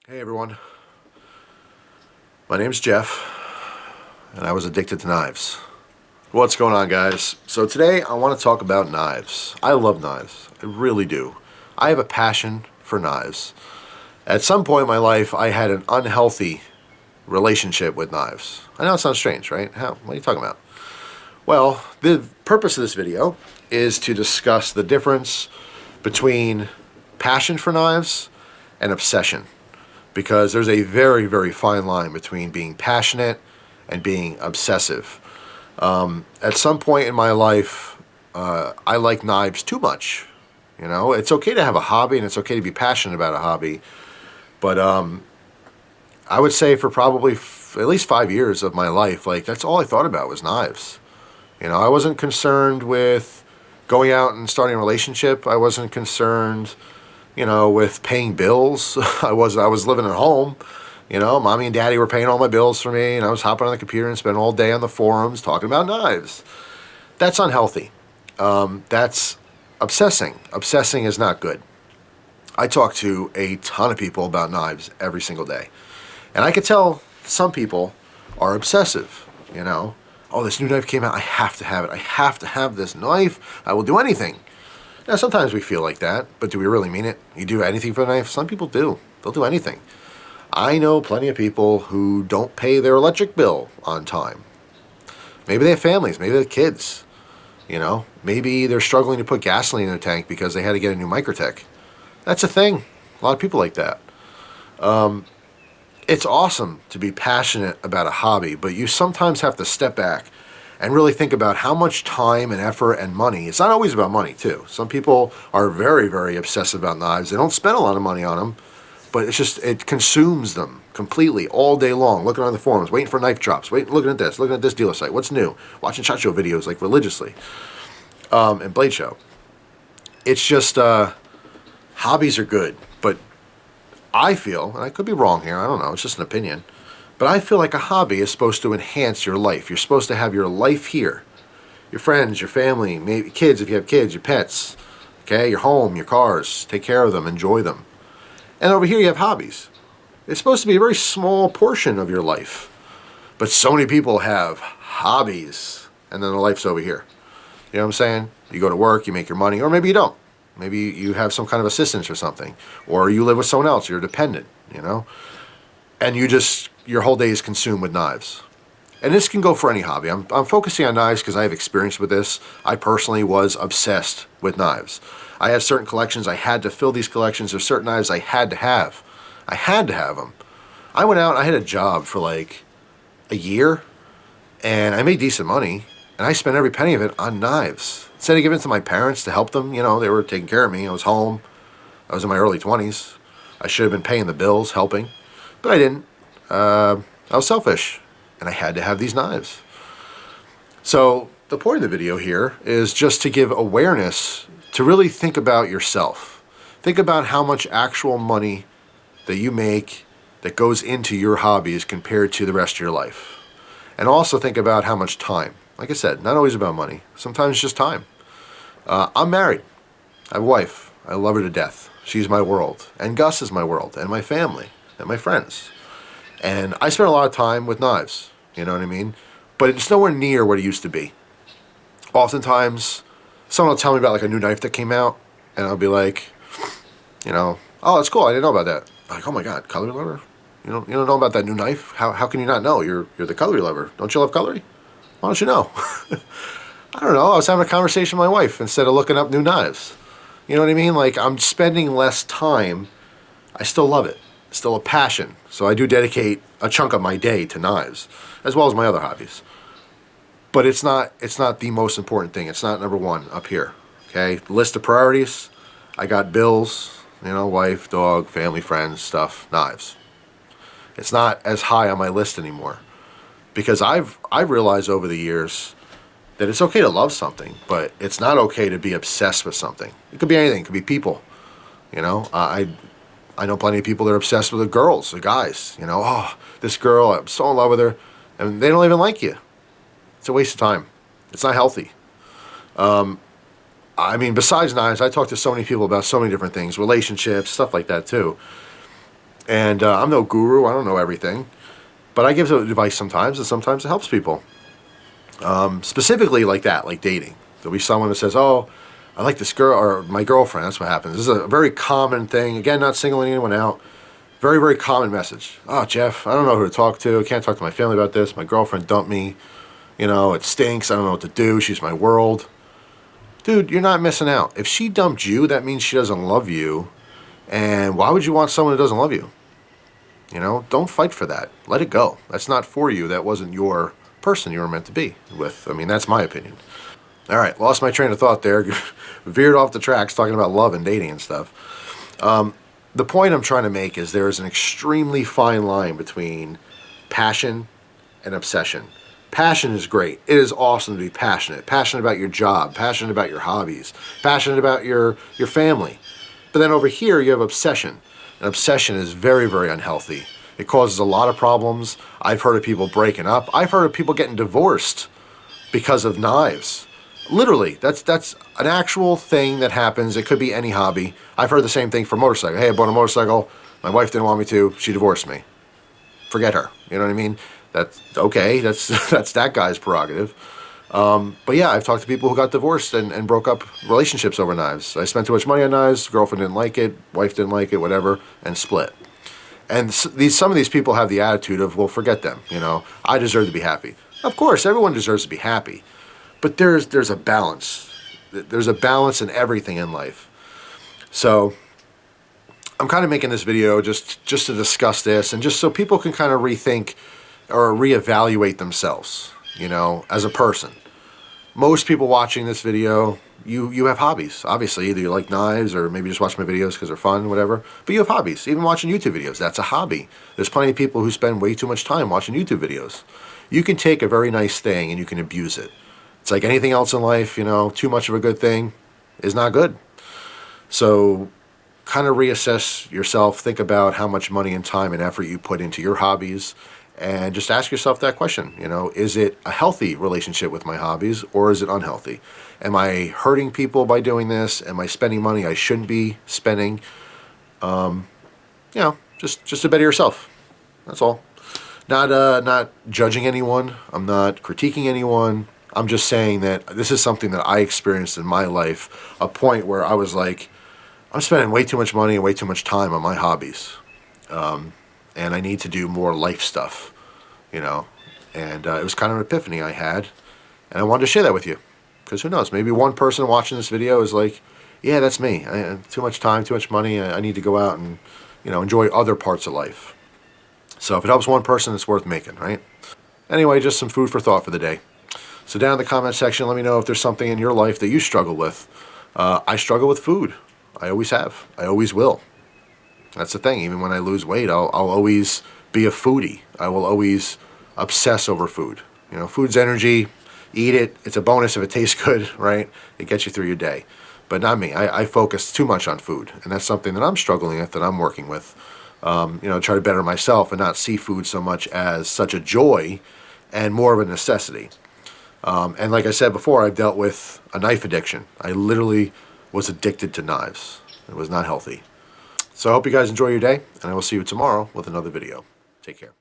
Hey everyone, my name's Jeff, and I was addicted to knives. What's going on, guys? So today I want to talk about knives. I love knives, I really do. I have a passion for knives. At some point in my life, I had an unhealthy relationship with knives. I know it sounds strange, right? What are you talking about? Well, the purpose of this video is to discuss the difference between passion for knives and obsession. Because there's a very, very fine line between being passionate and being obsessive. At some point in my life, I like knives too much. You know, it's okay to have a hobby and it's okay to be passionate about a hobby, but I would say for probably at least 5 years of my life, like that's all I thought about was knives. You know, I wasn't concerned with going out and starting a relationship. I wasn't concerned, with paying bills. I was living at home. Mommy and daddy were paying all my bills for me, and I was hopping on the computer and spending all day on the forums talking about knives. That's unhealthy. That's obsessing. Obsessing is not good. I talk to a ton of people about knives every single day. And I could tell some people are obsessive, Oh, this new knife came out. I have to have it. I have to have this knife. I will do anything. Now, sometimes we feel like that, but do we really mean it? You do anything for a knife? Some people do. They'll do anything. I know plenty of people who don't pay their electric bill on time. Maybe they have families. Maybe they have kids. Maybe they're struggling to put gasoline in a tank because they had to get a new Microtech. That's a thing. A lot of people like that. It's awesome to be passionate about a hobby, but you sometimes have to step back and really think about how much time and effort and money. It's not always about money, too. Some people are very, very obsessive about knives. They don't spend a lot of money on them, but it consumes them completely all day long, looking on the forums, waiting for knife drops, looking at this dealer site, what's new, watching SHOT Show videos like religiously, and Blade Show. It's just, hobbies are good, but I feel, and I could be wrong here, I don't know, it's just an opinion, but I feel like a hobby is supposed to enhance your life. You're supposed to have your life here. Your friends, your family, maybe kids if you have kids, your pets, okay, your home, your cars. Take care of them, enjoy them. And over here you have hobbies. It's supposed to be a very small portion of your life. But so many people have hobbies, and then their life's over here. You know what I'm saying? You go to work, you make your money, or maybe you don't. Maybe you have some kind of assistance or something. Or you live with someone else, you're dependent, And your whole day is consumed with knives. And this can go for any hobby. I'm focusing on knives because I have experience with this. I personally was obsessed with knives. I have certain collections. I had to fill these collections. There's certain knives I had to have. I had to have them. I went out, I had a job for like a year, and I made decent money, and I spent every penny of it on knives. Instead of giving it to my parents to help them, they were taking care of me. I was home. I was in my early 20s. I should have been paying the bills, helping, but I didn't. I was selfish, and I had to have these knives. So the point of the video here is just to give awareness to really think about yourself. Think about how much actual money that you make that goes into your hobbies compared to the rest of your life. And also think about how much time. Like I said, not always about money. Sometimes it's just time. I'm married. I have a wife. I love her to death. She's my world. And Gus is my world. And my family. And my friends. And I spend a lot of time with knives, you know what I mean? But it's nowhere near what it used to be. Oftentimes, someone will tell me about like a new knife that came out, and I'll be like, oh, that's cool, I didn't know about that. I'm like, oh my God, cutlery lover? You don't know about that new knife? How can you not know? You're the cutlery lover. Don't you love cutlery? Why don't you know? I don't know, I was having a conversation with my wife instead of looking up new knives. You know what I mean? Like, I'm spending less time. I still love it. Still a passion. So I do dedicate a chunk of my day to knives, as well as my other hobbies. But it's not the most important thing. It's not number one up here. Okay? List of priorities. I got bills, wife, dog, family, friends, stuff, knives. It's not as high on my list anymore. Because I've realized over the years that it's okay to love something, but it's not okay to be obsessed with something. It could be anything. It could be people. I know plenty of people that are obsessed with the girls, the guys. Oh, this girl, I'm so in love with her, and they don't even like you. It's a waste of time. It's not healthy. Besides knives, I talk to so many people about so many different things, relationships, stuff like that too. And I'm no guru. I don't know everything. But I give advice sometimes, and sometimes it helps people. Specifically like that, like dating. There'll be someone that says, oh, I like this girl, or my girlfriend. That's what happens. This is a very common thing. Again, not singling anyone out. Very, very common message. Oh, Jeff, I don't know who to talk to. I can't talk to my family about this. My girlfriend dumped me. You know, it stinks. I don't know what to do. She's my world. Dude, you're not missing out. If she dumped you, that means she doesn't love you. And why would you want someone who doesn't love you? You know, don't fight for that. Let it go. That's not for you. That wasn't your person you were meant to be with. I mean, that's my opinion. All right, lost my train of thought there. Veered off the tracks talking about love and dating and stuff. The point I'm trying to make is there is an extremely fine line between passion and obsession. Passion is great. It is awesome to be passionate. Passionate about your job, passionate about your hobbies, passionate about your family. But then over here you have obsession. And obsession is very, very unhealthy. It causes a lot of problems. I've heard of people breaking up. I've heard of people getting divorced because of knives. Literally, that's an actual thing that happens. It could be any hobby. I've heard the same thing for motorcycle. Hey, I bought a motorcycle. My wife didn't want me to. She divorced me. Forget her. You know what I mean? That's okay. That's that guy's prerogative. But yeah, I've talked to people who got divorced and broke up relationships over knives. I spent too much money on knives. Girlfriend didn't like it. Wife didn't like it. Whatever, and split. And some of these people have the attitude of, well, forget them. You know, I deserve to be happy. Of course, everyone deserves to be happy. But there's a balance. There's a balance in everything in life. So I'm kind of making this video just to discuss this, and just so people can kind of rethink or reevaluate themselves, you know, as a person. Most people watching this video, you have hobbies. Obviously, either you like knives or maybe just watch my videos because they're fun, whatever. But you have hobbies. Even watching YouTube videos, that's a hobby. There's plenty of people who spend way too much time watching YouTube videos. You can take a very nice thing and you can abuse it. It's like anything else in life, you know, too much of a good thing is not good. So kind of reassess yourself, think about how much money and time and effort you put into your hobbies, and just ask yourself that question, you know, is it a healthy relationship with my hobbies or is it unhealthy? Am I hurting people by doing this? Am I spending money I shouldn't be spending? You know, just to better yourself. That's all. Not judging anyone. I'm not critiquing anyone. I'm just saying that this is something that I experienced in my life, a point where I was like, I'm spending way too much money and way too much time on my hobbies. And I need to do more life stuff, you know. And it was kind of an epiphany I had, and I wanted to share that with you. Because who knows, maybe one person watching this video is like, yeah, that's me. Too much time, too much money. I need to go out and, you know, enjoy other parts of life. So if it helps one person, it's worth making, right? Anyway, just some food for thought for the day. So down in the comment section, let me know if there's something in your life that you struggle with. I struggle with food. I always have. I always will. That's the thing. Even when I lose weight, I'll always be a foodie. I will always obsess over food. You know, food's energy. Eat it. It's a bonus if it tastes good, right? It gets you through your day. But not me. I focus too much on food. And that's something that I'm struggling with, that I'm working with. You know, try to better myself and not see food so much as such a joy and more of a necessity. And like I said before, I've dealt with a knife addiction. I literally was addicted to knives. It was not healthy. So I hope you guys enjoy your day, and I will see you tomorrow with another video. Take care.